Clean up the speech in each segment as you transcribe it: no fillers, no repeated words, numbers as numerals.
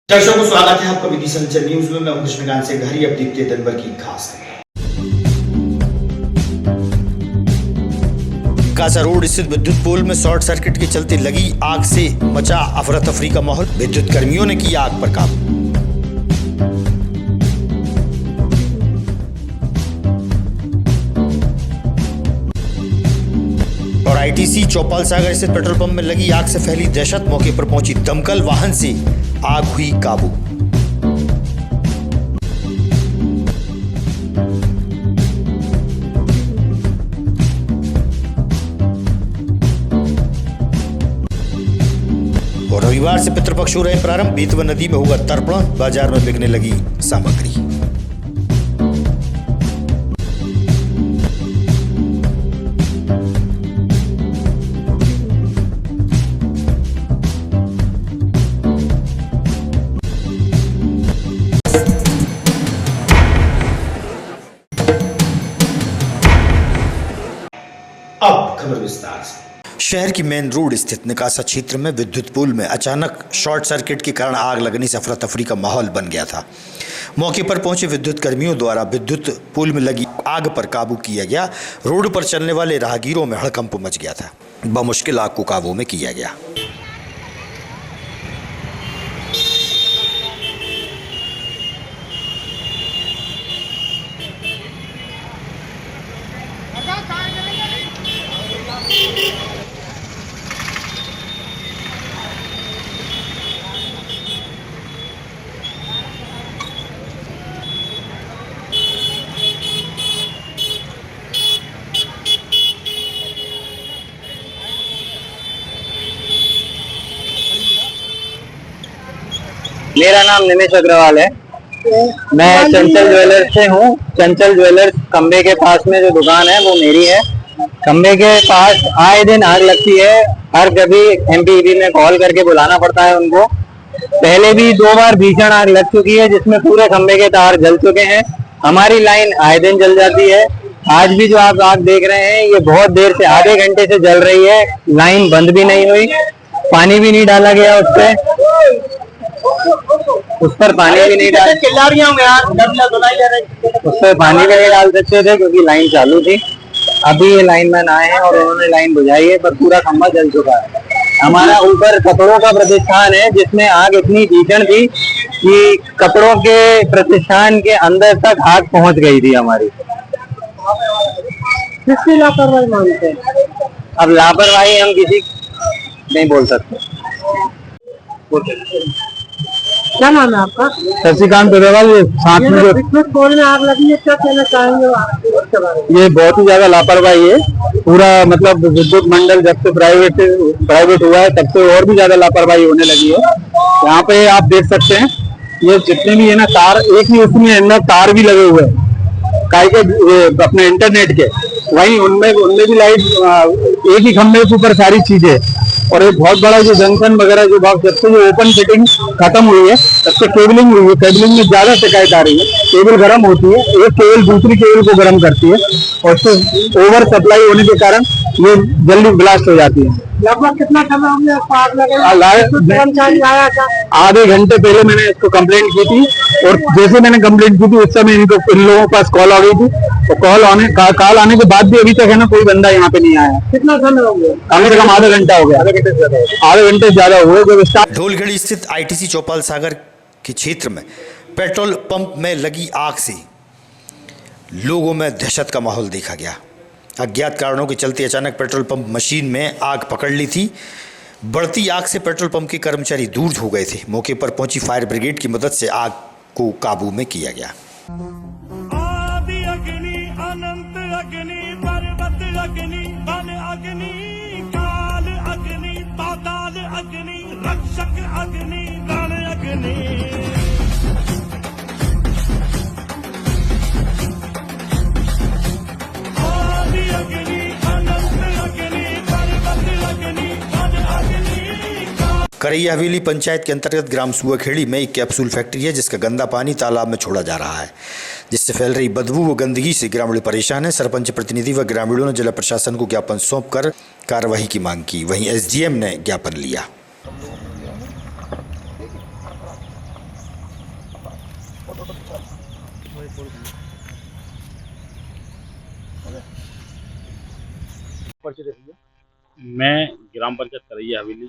दर्शकों को स्वागत है आपका विधि संचर न्यूज में। मैं हूं कृष्णकांत से घरी। अब देखते हैं दिन भर की खास कासा रोड स्थित विद्युत पोल में शॉर्ट सर्किट के चलते लगी आग से मचा अफरा तफरी का माहौल। विद्युत कर्मियों ने किया आग पर काबू। और आईटीसी चौपाल सागर स्थित पेट्रोल पंप में लगी आग से फैली दहशत। मौके पर पहुंची दमकल वाहन से आग हुई काबू। और रविवार से पितृपक्ष हो रहे प्रारंभ। बेतवा नदी में होगा तर्पण। बाजार में बिकने लगी सामग्री। अब खबर विस्तार से। शहर की मेन रोड स्थित निकासा क्षेत्र में विद्युत पोल में अचानक शॉर्ट सर्किट के कारण आग लगने से अफरा तफरी का माहौल बन गया था। मौके पर पहुंचे विद्युत कर्मियों द्वारा विद्युत पोल में लगी आग पर काबू किया गया। रोड पर चलने वाले राहगीरों में हड़कंप मच गया था। बमुश्किल आग को काबू में किया गया। मेरा नाम निमेश अग्रवाल है। मैं चंचल ज्वेलर्स से हूँ। चंचल ज्वेलर्स खंबे के पास में जो दुकान है वो मेरी है। खंबे के पास आए दिन आग लगती है। हर कभी एमपीईबी में कॉल करके बुलाना पड़ता है उनको। पहले भी 2 बार भीषण आग लग चुकी है जिसमें पूरे खंबे के तार जल चुके हैं। हमारी लाइन आए दिन जल जाती है। आज भी जो आप आग देख रहे हैं ये बहुत देर से, आधे घंटे से जल रही है। लाइन बंद भी नहीं हुई, पानी भी नहीं डाला गया उस पर पानी भी नहीं डाल उस पर पानी भी नहीं डाल सकते थे क्योंकि लाइन चालू थी। अभी ये लाइनमैन आए हैं और उन्होंने लाइन बुझाई है, पर पूरा खंभा जल चुका है। हमारा ऊपर कपड़ों का प्रतिष्ठान है जिसमें आग इतनी भीषण थी कि कपड़ों के प्रतिष्ठान के अंदर तक आग पहुंच गई थी हमारी। किसकी लापरवाही मानते हैं? अब लापरवाही हम किसी नहीं बोल सकते। क्या नाम है आपका? शशिकांत अग्रवाल। साथ में जो विद्युत पोल में आग लगी है, क्या कहना चाहेंगे? ये बहुत ही ज्यादा लापरवाही है। पूरा मतलब विद्युत मंडल जब से प्राइवेट हुआ है तब से और भी ज्यादा लापरवाही होने लगी है। यहाँ पे आप देख सकते हैं ये जितने भी है ना तार, एक ही उसमें अंदर तार भी लगे हुए हैं काय के अपने इंटरनेट के। वहीं उनमें भी लाइट, एक ही खंभे के ऊपर सारी चीजें। और एक बहुत बड़ा जो जंक्शन वगैरह जो भाग, जब से जो ओपन फिटिंग खत्म हुई है तब से केबलिंग हुई है। केबलिंग में ज्यादा शिकायत आ रही है। केबल गर्म होती है, एक केबल दूसरी केबल को गर्म करती है और उससे ओवर सप्लाई होने के कारण ये जल्दी ब्लास्ट हो जाती है। लगभग कितना समय हमने आग लगे? कर्मचारी आया था? आधे घंटे पहले मैंने इसको कंप्लेंट की थी और जैसे मैंने कंप्लेंट की थी उस समय इन लोगों के पास कॉल आ गई थी। तो कॉल आने के बाद भी अभी तक है ना कोई बंदा यहाँ पे नहीं आया। कितना समय हो गया? कम से कम आधा घंटा हो गया। आधे घंटे ज्यादा हुए। जब ढोलगढ़ी स्थित आईटीसी चौपाल सागर के क्षेत्र में पेट्रोल पंप में लगी आग से लोगों में दहशत का माहौल देखा गया। अज्ञात कारणों के चलते अचानक पेट्रोल पंप मशीन में आग पकड़ ली थी। बढ़ती आग से पेट्रोल पंप के कर्मचारी दूर हो गए थे। मौके पर पहुंची फायर ब्रिगेड की मदद से आग को काबू में किया गया। आदि अग्नि अनंत अग्नि पर्वत अग्नि वन अग्नि काल अग्नि पाताल अग्नि रक्षक अग्नि रण अग्नि। करैया हवेली पंचायत के अंतर्गत ग्राम सुआखेड़ी में एक कैप्सूल फैक्ट्री है जिसका गंदा पानी तालाब में छोड़ा जा रहा है, जिससे फैल रही बदबू व गंदगी से ग्रामीण परेशान है। सरपंच प्रतिनिधि व ग्रामीणों ने जिला प्रशासन को ज्ञापन सौंपकर कार्रवाई की मांग की। वहीं एसडीएम ने ज्ञापन लिया। परिचय दे दीजिए। मैं ग्राम पंचायत करैया हवेली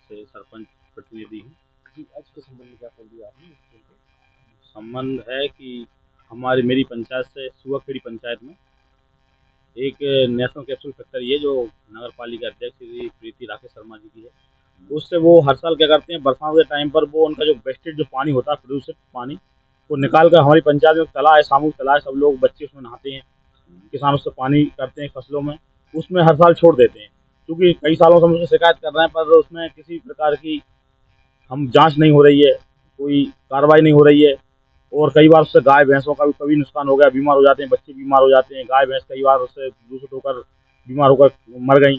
से सरपंच प्रतिनिधि हूँ। जी, आज के संबंध में क्या खोल दिया आपने? संबंध है कि मेरी पंचायत से सुअखेड़ी पंचायत में एक नेशनल कैप्सूल फैक्ट्री है जो नगर पालिका अध्यक्ष श्री प्रीति राकेश शर्मा जी की है। उससे वो हर साल क्या करते हैं, बरसात के टाइम पर वो उनका जो वेस्टेज जो पानी होता है, प्रदूषित पानी, वो निकाल कर हमारी पंचायत में तला है, सामूहिक तला है, सब लोग बच्चे उसमें नहाते हैं, किसान उससे पानी करते हैं फसलों में, उसमें हर साल छोड़ देते हैं। क्योंकि कई सालों से हम उससे शिकायत कर रहे हैं, पर उसमें किसी प्रकार की जांच नहीं हो रही है, कोई कार्रवाई नहीं हो रही है। और कई बार उससे गाय भैंसों का भी कभी नुकसान हो गया, बीमार हो जाते हैं, बच्चे बीमार हो जाते हैं, गाय भैंस कई बार उससे दूषित होकर बीमार होकर मर गई।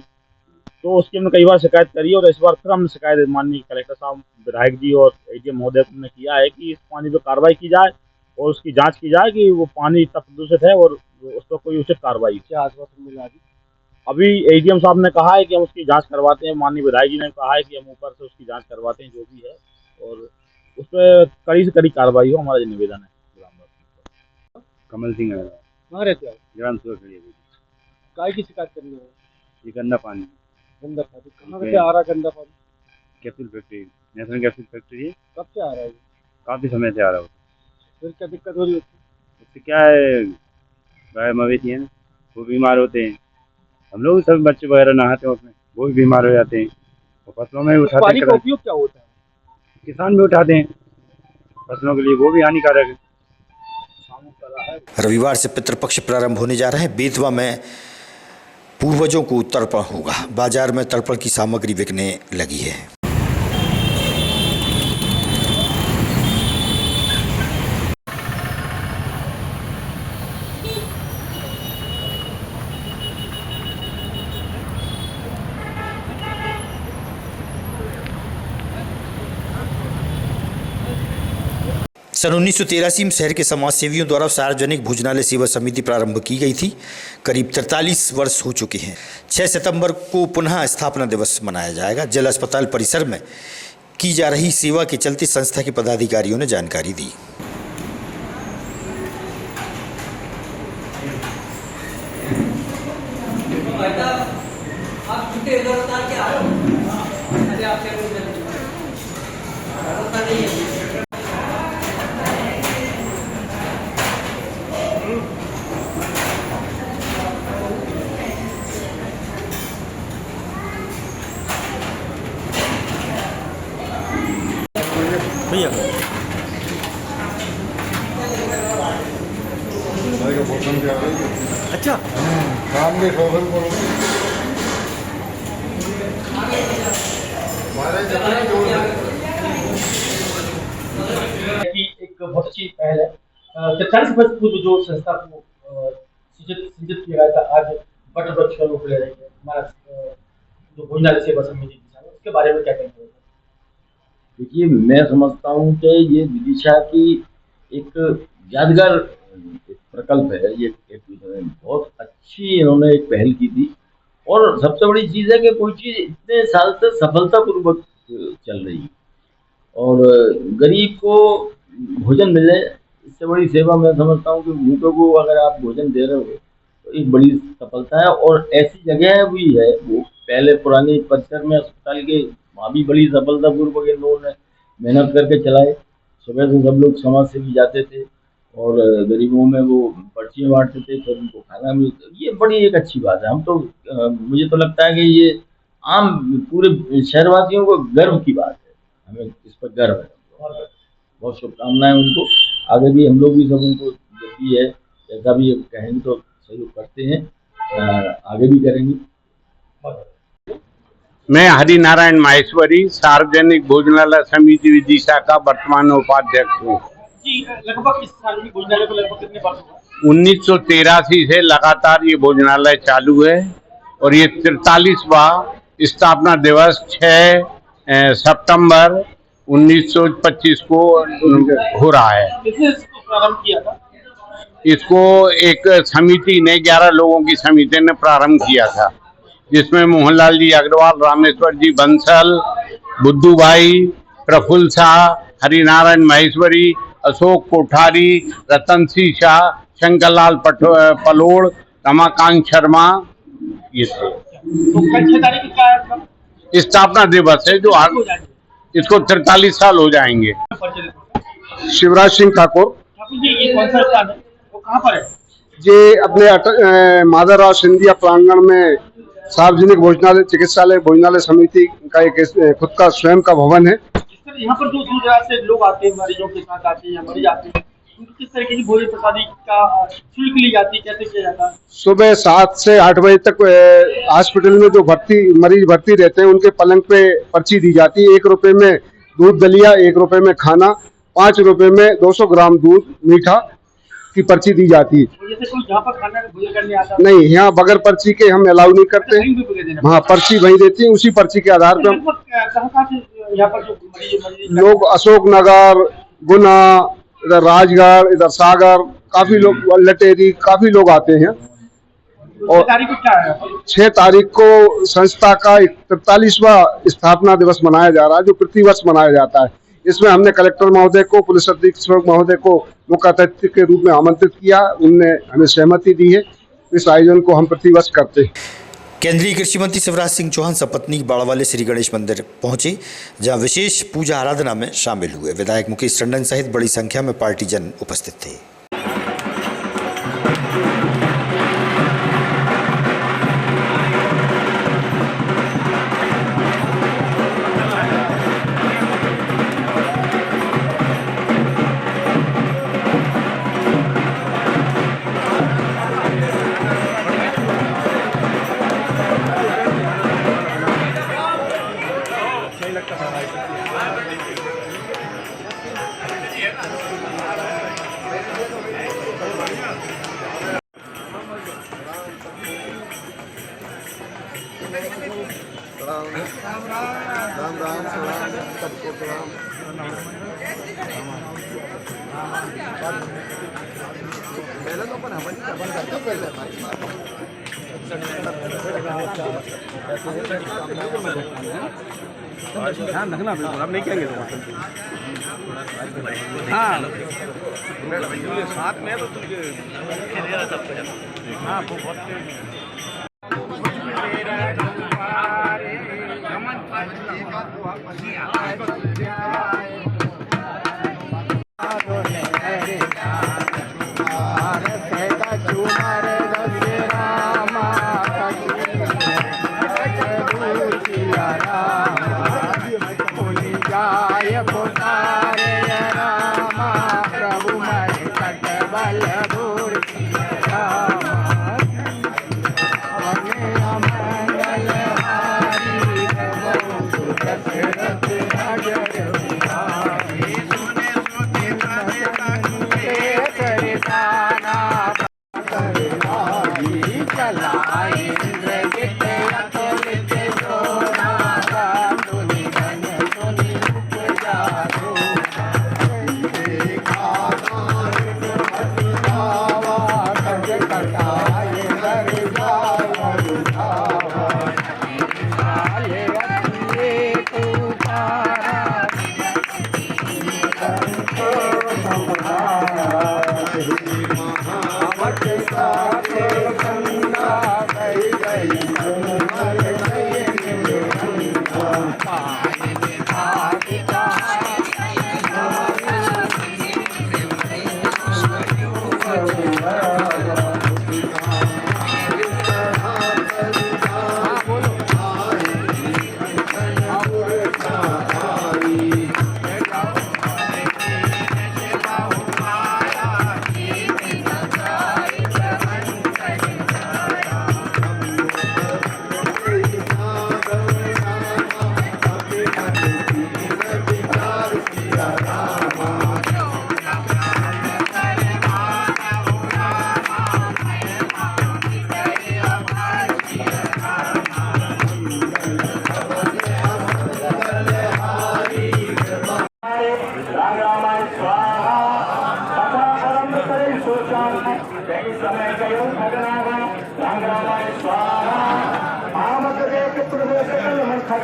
तो उसकी हमने कई बार शिकायत करी और इस बार फिर हमने शिकायत माननीय कलेक्टर साहब, विधायक जी और एडीएम महोदय ने किया है कि इस पानी पर कार्रवाई की जाए और उसकी जांच की जाए कि वो पानी तब प्रदूषित है और उस पर कोई उचित कार्रवाई। क्या आश्वासन मिला अभी एडीएम साहब ने कहा है कि हम उसकी जांच करवाते हैं, माननीय विधायक जी ने कहा है कि हम ऊपर से उसकी जांच करवाते हैं जो भी है, और उस पर कड़ी से कड़ी कार्रवाई हो, हमारा निवेदन है। कमल सिंह है, कहाँ रहते हैं? ग्राम सुअखेड़ी। गाय की शिकायत करनी है। ये गंदा पानी, गंदा पानी कहाँ से आ रहा है? गंदा पानी capsule factory, national capsule factory है। कब से आ रहा है? काफ़ी समय से आ रहा है। फिर क्या दिक्कत हो रही है? उससे क्या है, गाय मवेशी है ना, वो बीमार होते हैं, हम लोग सब बच्चे वगैरह नहाते हैं उसमें, वो भी बीमार हो जाते हैं। और फसलों में उठाते पानी का उपयोग क्या होता है? किसान भी उठाते हैं फसलों के लिए, वो भी हानिकारक है। रविवार से पितृपक्ष प्रारंभ होने जा रहे हैं। बेतवा में पूर्वजों को तर्पण होगा। बाजार में तर्पण की सामग्री बिकने लगी है। सन 1983 में शहर के समाज सेवियों द्वारा सार्वजनिक भोजनालय सेवा समिति प्रारंभ की गई थी। करीब 43 वर्ष हो चुके हैं। 6 सितंबर को पुनः स्थापना दिवस मनाया जाएगा। जिला अस्पताल परिसर में की जा रही सेवा के चलते संस्था के पदाधिकारियों ने जानकारी दी। भैया अच्छा काम के शोषण को एक बहुत अच्छी पहल है। 43 वर्ष पूर्व जो संस्था को सृजित किया गया था, आज वट वृक्ष का रूप ले रही है हमारा जो भोजनालय सेवा समिति, उसके बारे में क्या कहेंगे? देखिए, मैं समझता हूँ कि ये विदिशा की एक यादगार प्रकल्प है। ये एक बहुत अच्छी इन्होंने एक पहल की थी और सबसे बड़ी चीज़ है कि कोई चीज़ इतने साल से सफलतापूर्वक चल रही और गरीब को भोजन मिले, इससे बड़ी सेवा मैं समझता हूँ कि भूखों को अगर आप भोजन दे रहे हो तो एक बड़ी सफलता है। और ऐसी जगह भी है, वो पहले पुरानी परिसर में अस्पताल के वहाँ भी बड़ी सफलतापूर्वक इन लोगों ने मेहनत करके चलाए। सुबह से सब लोग समाज से भी जाते थे और गरीबों में वो पर्चियाँ बांटते थे, फिर उनको खाना मिलता। ये बड़ी एक अच्छी बात है। हम तो मुझे तो लगता है कि ये आम पूरे शहरवासियों को गर्व की बात है, हमें इस पर गर्व है। बहुत शुभकामनाएं उनको, आगे भी हम लोग भी सब उनको जब भी है जैसा भी कहेंगे तो सहयोग करते हैं, आगे भी करेंगे। मैं हरिनारायण माहेश्वरी सार्वजनिक भोजनालय समिति विदिशा का वर्तमान उपाध्यक्ष हूँ। लगभग इस सार्वजनिक भोजनालय को लगभग कितने वर्ष हुआ? 1983 से लगातार ये भोजनालय चालू है और ये 43वां स्थापना दिवस 6 सितंबर 1925 को हो रहा है। किसने इसको प्रारंभ किया था? इसको एक समिति ने 11 लोगों की समिति ने प्रारंभ किया था, जिसमें मोहनलाल जी अग्रवाल, रामेश्वर जी बंसल, बुद्धू भाई, प्रफुल्ल शाह, हरिनारायण माहेश्वरी, अशोक कोठारी, रतन सिंह शाह, शंकरलाल पलोड़, रमाकांत शर्मा, ये थे। तो कल 6 तारीख को क्या है आपका? स्थापना दिवस है जो हो जाएगा इसको 43 साल हो जाएंगे। शिवराज सिंह ठाकुर ठाकुर जी, ये कौन सा स्थान है, वो कहाँ पर है? ये अपने माधवराव सिंधिया प्रांगण में सार्वजनिक भोजनालय चिकित्सालय भोजनालय समिति का एक खुद का स्वयं का भवन है। यहाँ पर जो दूर दराज से लोग आते हैं, मरीजों के साथ आते हैं या मरीज आते हैं, उनको किस तरीके की भोजन प्रसादी का शुल्क ली जाती है, कैसे किया जाता है? सुबह 7 से 8 बजे तक हॉस्पिटल में जो मरीज भर्ती रहते हैं उनके पलंग पे पर्ची दी जाती है। 1 रुपए में दूध दलिया, 1 रुपए में खाना, 5 रुपए में 200 ग्राम दूध मीठा की पर्ची दी जाती है। जैसे कोई यहाँ पर खाना भोजन करने आता नहीं, यहाँ बगैर पर्ची के हम अलाउ नहीं करते। हाँ, पर्ची वही देती है, उसी पर्ची के आधार पर कहाँ से यहाँ पर जो मरीज लोग अशोकनगर, गुना, इधर राजगढ़, इधर सागर, काफी लोग लटेरी, काफी लोग आते हैं। और 6 तारीख को क्या है? 6 तारीख को संस्था का 43वां स्थापना दिवस मनाया जा रहा है, जो प्रतिवर्ष मनाया जाता है। इसमें हमने कलेक्टर महोदय को, पुलिस अधीक्षक महोदय को मुख्य अतिथि के रूप में आमंत्रित किया, उनने हमें सहमति दी है। इस आयोजन को हम प्रतिवर्ष करते हैं। केंद्रीय कृषि मंत्री शिवराज सिंह चौहान सपत्नीक बाड़ावाले श्री गणेश मंदिर पहुंचे, जहां विशेष पूजा आराधना में शामिल हुए। विधायक मुकेश टंडन सहित बड़ी संख्या में पार्टीजन उपस्थित थे। ध्यान रखना बिल्कुल, अब नहीं कहेंगे तो हाँ साथ में तो हाँ बहुत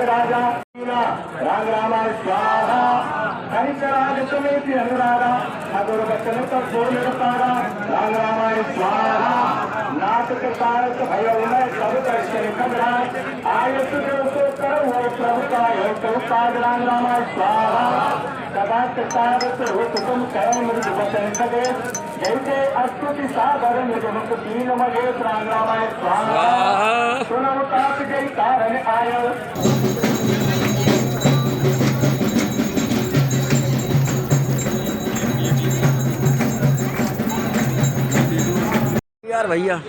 राजा राम रामाय स्वाहा। हरिचराज समेति अनुराधा मधुर वचन पर बोल रतारा राम रामाय स्वाहा नाथ के कारक भयो में सब दर्शन कबराज आयत जो तो करो वो प्रभु का हो तो काज राम रामाय स्वाहा सदा कारक हो तुम कह मृद वचन कदे जैसे अस्तुति सागर मृद दीन महेश राम रामाय स्वाहा सुनो ताप जय कारण आयो। यार भैया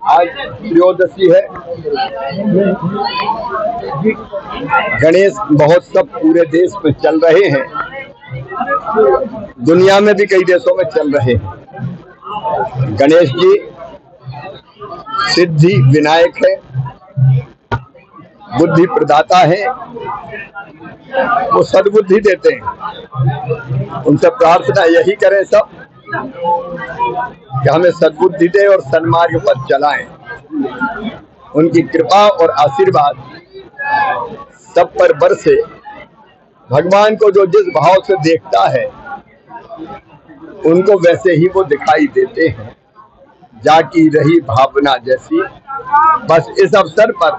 आज त्रयोदशी है। गणेश महोत्सव पूरे देश में चल रहे हैं, दुनिया में भी कई देशों में चल रहे हैं। गणेश जी सिद्धि विनायक है, बुद्धि प्रदाता है, वो सद्बुद्धि देते हैं। उनसे प्रार्थना यही करें सब कि हमें सद्बुद्धि दे और सन्मार्ग पर चलाएं। उनकी कृपा और आशीर्वाद सब पर बरसे। भगवान को जो जिस भाव से देखता है उनको वैसे ही वो दिखाई देते हैं। जाकी रही भावना जैसी। बस इस अवसर पर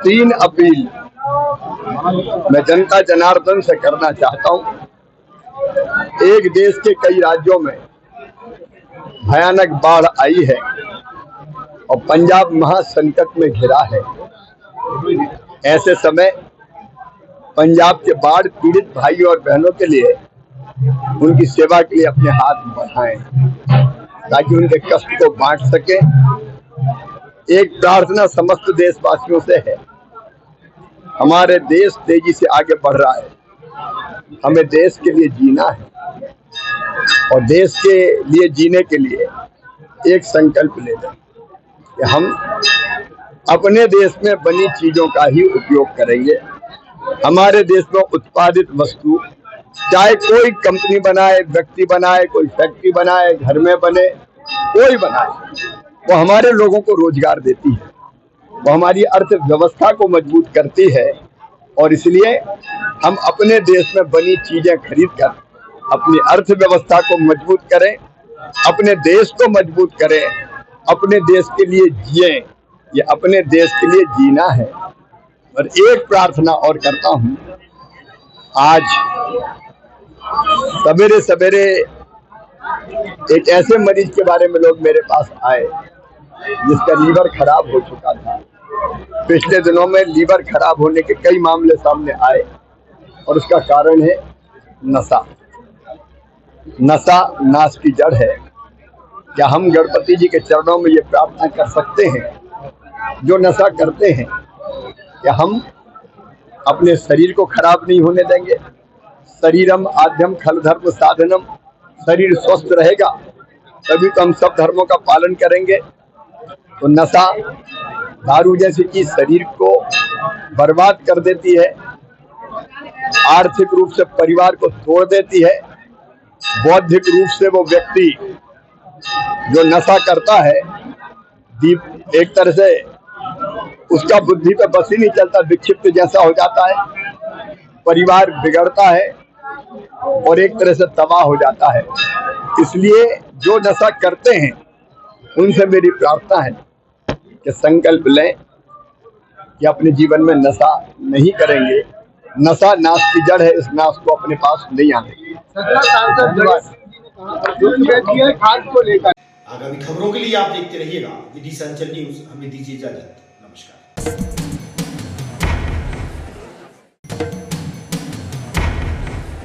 3 अपील मैं जनता जनार्दन से करना चाहता हूं। एक, देश के कई राज्यों में भयानक बाढ़ आई है और पंजाब महासंकट में घिरा है। ऐसे समय पंजाब के बाढ़ पीड़ित भाइयों और बहनों के लिए उनकी सेवा के लिए अपने हाथ बढ़ाएं ताकि उनके कष्ट को बांट सके। एक प्रार्थना समस्त देशवासियों से है। हमारे देश तेजी से आगे बढ़ रहा है, हमें देश के लिए जीना है और देश के लिए जीने के लिए एक संकल्प ले लें कि हम अपने देश में बनी चीजों का ही उपयोग करेंगे। हमारे देश में उत्पादित वस्तु, चाहे कोई कंपनी बनाए, व्यक्ति बनाए, कोई फैक्ट्री बनाए, घर में बने, कोई बनाए, वो हमारे लोगों को रोजगार देती है, वो हमारी अर्थव्यवस्था को मजबूत करती है। और इसलिए हम अपने देश में बनी चीजें खरीदकर अपनी अर्थव्यवस्था को मजबूत करें, अपने देश को मजबूत करें, अपने देश के लिए जिएं। ये अपने देश के लिए जीना है। और एक प्रार्थना और करता हूं। आज सवेरे सवेरे एक ऐसे मरीज के बारे में लोग मेरे पास आए जिसका लीवर खराब हो चुका था। पिछले दिनों में लीवर खराब होने के कई मामले सामने आए और उसका कारण है नशा। नशा नाश की जड़ है। क्या हम गणपति जी के चरणों में ये प्रार्थना कर सकते हैं, जो नशा करते हैं, क्या हम अपने शरीर को खराब नहीं होने देंगे? शरीरम आद्यम खल धर्म साधनम। शरीर स्वस्थ रहेगा तभी तो हम सब धर्मों का पालन करेंगे। तो नशा, दारू जैसी चीज शरीर को बर्बाद कर देती है, आर्थिक रूप से परिवार को तोड़ देती है, बौद्धिक रूप से वो व्यक्ति जो नशा करता है एक तरह से उसका बुद्धि पे बस ही नहीं चलता, विक्षिप्त जैसा हो जाता है, परिवार बिगड़ता है और एक तरह से तबाह हो जाता है। इसलिए जो नशा करते हैं उनसे मेरी प्रार्थना है कि संकल्प लें कि अपने जीवन में नशा नहीं करेंगे। नशा नाश की जड़ है, इस नाश को अपने पास नहीं आने। आगामी खबरों के लिए आप देखते रहिएगा विधि संचल न्यूज। हमें दीजिए इजाजत। नमस्कार।